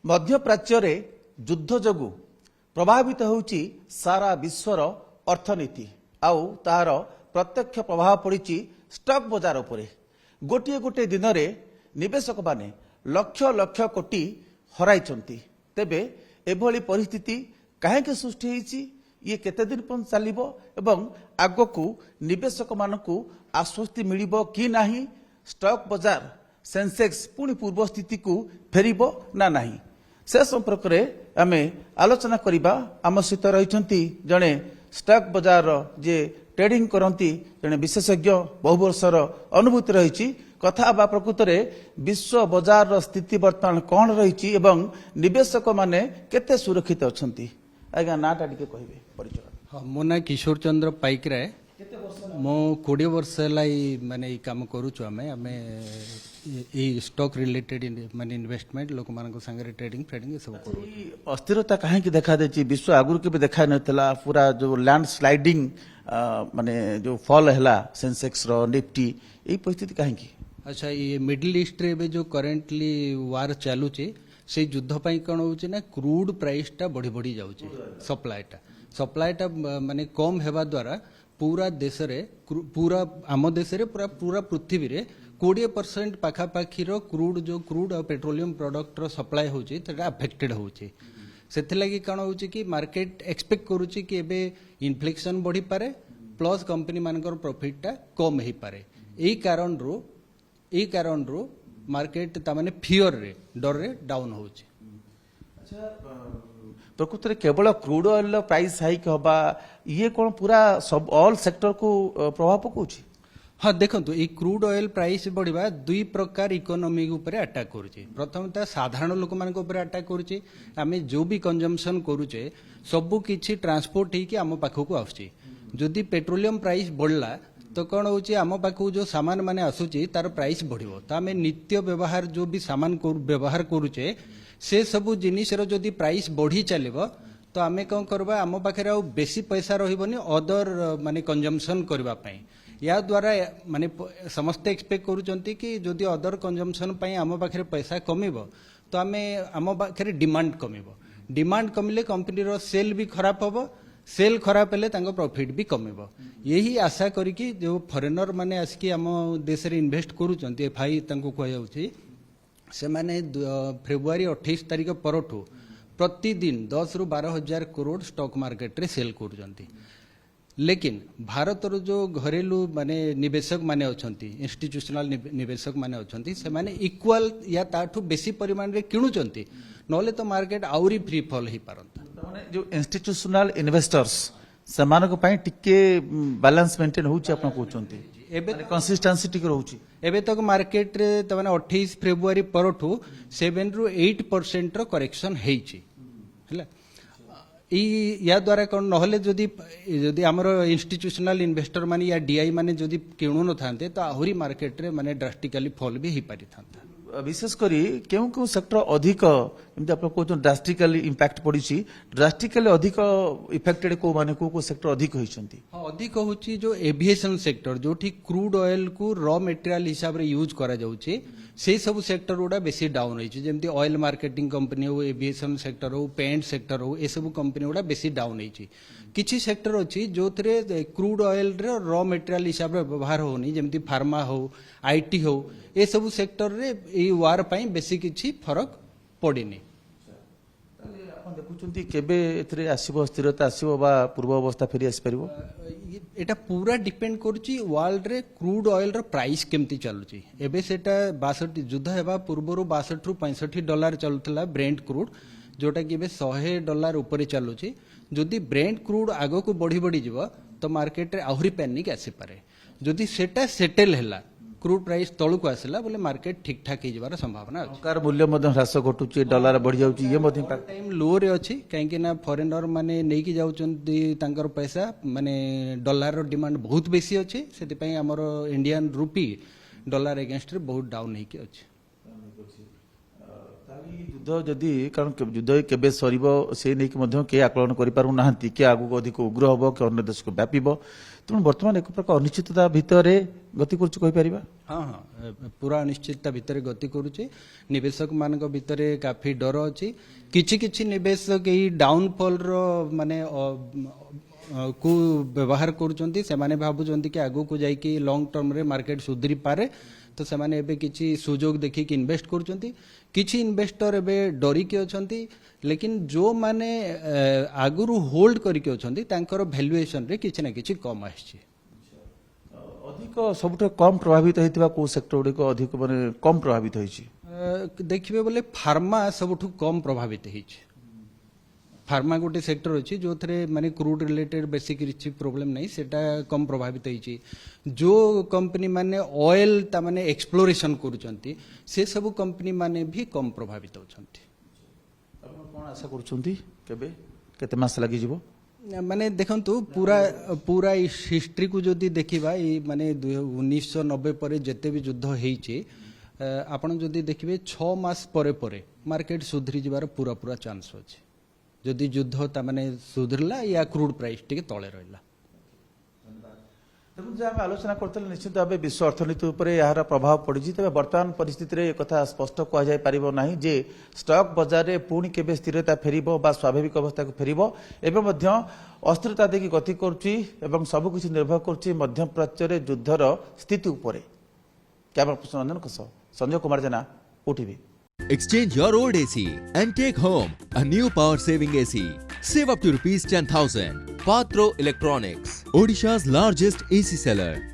मध्यप्राच्य युद्ध जोगु प्रभावित होउची सारा विश्वर अर्थनीति आउ तार प्रत्यक्ष प्रभाव पड़ी स्टॉक बाजार उपरे गोटे गोटे दिन में निवेशक माने लक्ष लक्ष कोटी हराइछंती। तेबे एभली परिस्थिति काहेके सृष्टि होईची, ये केते दिन पर्यंत चलिबो एवं आगकू निवेशक मानकू आश्वस्ति मिलिबो कि नाही, स्टॉक बाजार सेंसेक्स पुणी पूर्व स्थिति को फेरिबो ना नाही, से संपर्क में आमे आलोचना करिबा। आम सहित रहिछंती जणे स्टॉक बाजार जे ट्रेडिंग करंती जणे विशेषज्ञ बहु वर्षर अनुभूति रही कथा बा प्रकृत में विश्व बाजार स्थिति वर्तमान कौन रही एवं निवेशक माने केते सुरक्षित अछंती। आज्ञा नाटा टिके कहिबे परिचय। हाँ, मो ना किशोर चंद्र पाइकराय, मो 20 वर्ष माने काम करूछु। आमे स्टॉक रिलेटेड माने इन्वेस्टमेंट लोक मानको संगे ट्रेडिंग फ्रेडिंग सब करू। अस्थिरता काहे की देखा देची, विश्व आगुर के भी देखा नथिला, पूरा जो लैंड स्लाइडिंग माने जो फॉल हैला सेंसेक्स रो निफ्टी एई परिस्थिति काहे की। अच्छा, ये मिडिल ईस्ट रे जो करेंटली वार चालुचे से युद्ध पाई कौन होची ना क्रूड प्राइस टा बढ़ी बढ़ी जाउची, सप्लाईटा माने कम हेबा द्वारा पूरा देश रे पूरा आम देश रे पूरा पृथ्वी रे 20% पाखापाखी क्रूड जो क्रूड और पेट्रोलियम प्रोडक्ट रो सप्लाई होची तेटा अफेक्टेड होची। सेथिलागी कौन होची कि मार्केट एक्सपेक्ट करूची कि एबे इन्फ्लेशन बढ़ी पारे प्लस कंपनी मानकर प्रॉफिट टा कम ही पारे। एई कारण रो मार्केट तामाने फियर रे डर रे डाउन होची। अच्छा, प्रकृत में केवल क्रूड ऑयल प्राइस हाइक हवा ये कौन पूरा सब ऑल सेक्टर को प्रभाव पकाउची। हाँ, देखो ये क्रूड ऑयल प्राइस बढ़िबा दुई प्रकार इकोनॉमी ऊपर अटैक करुचे। प्रथमतः साधारण लोक मानक ऊपर अटैक करुचे। आमे जो भी कंजम्पशन करुचे सबु किछि ट्रांसपोर्ट ही कि आम पाखक आसुची। जदि पेट्रोलियम प्राइस बढ़ला तो कौन होची आम पाखक जो सामान माने आसुची तार प्राइस बढ़िबो। तो आमे नित्य व्यवहार जो भी सामान व्यवहार करुचे से सबु जिनिस रो जदि प्राइस बढ़ी चलिबो तो आमे कौन करबा, आम पाखे आ बेसी पैसा रहिबोनी अदर माने कंजम्पशन करबा पई। या द्वारा माने समस्त एक्सपेक्ट करूचंती कि जदि अदर कंजम्पशन पई आम पाखे पैसा कमिबो तो आमे आम पाखे डिमांड कमिबो। डिमांड कमिले कंपनी रो सेल भी खराब होबो, सेल खराब हेले तांको प्रॉफिट भी कमिबो। यही आशा करिकि जो फॉरेनर माने आसिकी आम देश रे इन्वेस्ट करूचंती भाई तांको कह जाउची से माने फेब्रुआरी 28 तारिख परठू प्रतिदिन 10 ରୁ 12 हजार करोड़ स्टॉक मार्केट रे सेल करूचंती। लेकिन भारत रो जो घरेलू माने निवेशक माने अछंती, इंस्टीट्यूशनल निवेशक माने अछंती, से माने इक्वल या ताठू बेसी परिमाण रे किणुचंती, नले तो मार्केट आउरी फ्री फॉल ही पारंता। माने जो इंस्टीट्यूशनल इन्वेस्टर्स समानको पई टिके बैलेंस मेंटेन होउची आपन कहउचंती, एबे कंसिस्टेंसी टिके रहउची। एबे तक मार्केट रे त माने 28 फेब्रुआरी परठू 7 ରୁ 8% रो करेक्शन हेइची हैला। या द्वारा कौन नहले जदि आमर इंस्टीट्यूशनल इन्वेस्टर माने या डीआई माने जदि किणु न थांते तो आहुरी मार्केट रे माने ड्रास्टिकली फॉल भी ही पारि थांता। विशेष करी केउ सेक्टर अधिक एमती आप कहते ड्रास्टिकली इंपैक्ट पड़ी, ड्रास्टिकली अधिक इफेक्टेड को माने को सेक्टर अधिक होइछंती। हाँ, अधिक होची जो एविएशन सेक्टर जोठी क्रूड ऑयल को रॉ मटेरियल हिसाब रे यूज करा जाउची से सब सेक्टर गुड़ा बेसी डाउन होइची। जेमती ऑयल मार्केटिंग कंपनी हो, एविएशन सेक्टर हो, पेंट सेक्टर हो, ए सब कंपनी गुड़ा बेसी डाउन होइची। किछि सेक्टर अछि जोथरे क्रूड ऑयल रे रॉ मटेरियल हिसाब रे व्यवहार होनी, जेमती फार्मा हो, आईटी हो, ए सब सेक्टर रे ए वार पई बेसी किछि फरक पड़िनी। आपण देखुचंती केबे एथरे आसीबो, स्थिरता आसीबो बा पूर्व अवस्था फेरी आसी परिबो। एटा पूरा डिपेंड करूची वर्ल्ड रे क्रूड ऑयल रो प्राइस केमती चलुची। एबे सेटा 62 युद्ध हेबा पूर्वरु 62 ରୁ 65 डॉलर चलुतला ब्रेंट क्रूड, जोटा कि एबे $100 ऊपर चलुची। जदि ब्रेंट क्रूड आगो को बढ़ी बढ़ी जीव तो मार्केट रे आहुरी पैनिक आसी पारे। जदि सेटा सेटल हैला क्रूड प्राइस तळु को आसला बोले मार्केट ठीक ठाक हिजबार संभावना अछि। कार मूल्य मध्य ह्रास घटुची, डॉलर बढ़ी जाउची, ये मध्य टाइम लो रे अछि काहेकि ना फॉरेनर माने नेकी जाउचंती तांकर पैसा माने डॉलर रो डिमांड बहुत बेसी अछि। सेति पई हमर इंडियन रुपी डॉलर अगेंस्ट रे बहुत डाउन हेकी अछि। ଯୁଦ୍ଧ ଯଦି କାରଣ ଯୁଦ୍ଧ କେବେ ସରିବ ସେ ନେଇକି ମଧ୍ୟ କେହି ଆକଳନ କରିପାରୁନାହାନ୍ତି କିଏ ଆଗକୁ ଅଧିକ ଉଗ୍ର ହେବ କି ଅନ୍ୟ ଦେଶକୁ ବ୍ୟାପିବ ତେଣୁ ବର୍ତ୍ତମାନ ଏକ ପ୍ରକାର ଅନିଶ୍ଚିତତା ଭିତରେ ଗତି କରୁଛି କହିପାରିବା ହଁ ହଁ ପୁରା ଅନିଶ୍ଚିତତା ଭିତରେ ଗତି କରୁଛି ନିବେଶକ ମାନଙ୍କ ଭିତରେ କାଫି ଡର ଅଛି କିଛି କିଛି ନିବେଶକ ଏଇ ଡାଉନଫଲର ମାନେ କୁ ବ୍ୟବହାର କରୁଛନ୍ତି ସେମାନେ ଭାବୁଛନ୍ତି କି ଆଗକୁ ଯାଇକି ଲଙ୍ଗ ଟର୍ମରେ ମାର୍କେଟ ସୁଧୁରି ପାରେ ତ ସେମାନେ ଏବେ କିଛି ସୁଯୋଗ ଦେଖିକି ଇନଭେଷ୍ଟ କରୁଛନ୍ତି କିଛି ଇନଭେଷ୍ଟର ଏବେ ଡରିକି ଅଛନ୍ତି ଲେକିନ ଯେଉଁମାନେ ଆଗରୁ ହୋଲ୍ଡ କରିକି ଅଛନ୍ତି ତାଙ୍କର ଭ୍ୟାଲୁଏସନରେ କିଛି ନା କିଛି କମ୍ ଆସିଛି ଅଧିକ ସବୁଠୁ କମ୍ ପ୍ରଭାବିତ ହୋଇଥିବା କୋଉ ସେକ୍ଟର ଗୁଡ଼ିକ ଅଧିକ ମାନେ କମ୍ ପ୍ରଭାବିତ ହୋଇଛି ଦେଖିବେ ବୋଲେ ଫାର୍ମା ସବୁଠୁ କମ୍ ପ୍ରଭାବିତ ହେଇଛି ଫାର୍ମା ଗୋଟେ ସେକ୍ଟର ଅଛି ଯେଉଁଥିରେ ମାନେ କ୍ରୁଡ୍ ରିଲେଟେଡ୍ ବେଶୀ କିଛି ପ୍ରୋବ୍ଲେମ୍ ନାହିଁ ସେଟା କମ୍ ପ୍ରଭାବିତ ହେଇଛି ଯେଉଁ କମ୍ପାନୀ ମାନେ ଅଏଲ ତାମାନେ ଏକ୍ସପ୍ଲୋରେସନ୍ କରୁଛନ୍ତି ସେ ସବୁ କମ୍ପାନୀ ମାନେ ବି କମ୍ ପ୍ରଭାବିତ ଅଛନ୍ତି ଆପଣ କ'ଣ ଆଶା କରୁଛନ୍ତି କେବେ କେତେ ମାସ ଲାଗିଯିବ ମାନେ ଦେଖନ୍ତୁ ପୁରା ପୁରା ଏଇ ହିଷ୍ଟ୍ରିକୁ ଯଦି ଦେଖିବା ଏଇ ମାନେ 1990 ପରେ ଯେତେ ବି ଯୁଦ୍ଧ ହେଇଛି ଆପଣ ଯଦି ଦେଖିବେ 6 ମାସ ପରେ ପରେ ମାର୍କେଟ ସୁଧୁରି ଯିବାର ପୁରା ପୁରା ଚାନ୍ସ ଅଛି ଯଦି ଯୁଦ୍ଧ ତାମାନେ ସୁଧୁରିଲା ୟା କ୍ରୁଡ୍ ପ୍ରାଇସ୍ ଟିକେ ତଳେ ରହିଲା ତେଣୁ ଯେ ଆମେ ଆଲୋଚନା କରୁଥିଲେ ନିଶ୍ଚିତ ଭାବେ ବିଶ୍ୱ ଅର୍ଥନୀତି ଉପରେ ଏହାର ପ୍ରଭାବ ପଡ଼ିଛି ତେବେ ବର୍ତ୍ତମାନ ପରିସ୍ଥିତିରେ ଏକଥା ସ୍ପଷ୍ଟ କୁହାଯାଇ ପାରିବ ନାହିଁ ଯେ ଷ୍ଟକ୍ ବଜାରରେ ପୁଣି କେବେ ସ୍ଥିରତା ଫେରିବ ବା ସ୍ୱାଭାବିକ ଅବସ୍ଥାକୁ ଫେରିବ ଏବେ ମଧ୍ୟ ଅସ୍ଥିରତା ଦେଇକି ଗତି କରୁଛି ଏବଂ ସବୁକିଛି ନିର୍ଭର କରୁଛି ମଧ୍ୟପ୍ରାଚ୍ୟରେ ଯୁଦ୍ଧର ସ୍ଥିତି ଉପରେ କ୍ୟାମେରା ପର୍ସନ ରଞ୍ଜନଙ୍କ ସହ Sanjay Kumar Jena OTV Exchange your old AC and take home a new power saving AC. Save up to rupees 10,000. Patro Electronics, Odisha's largest AC seller.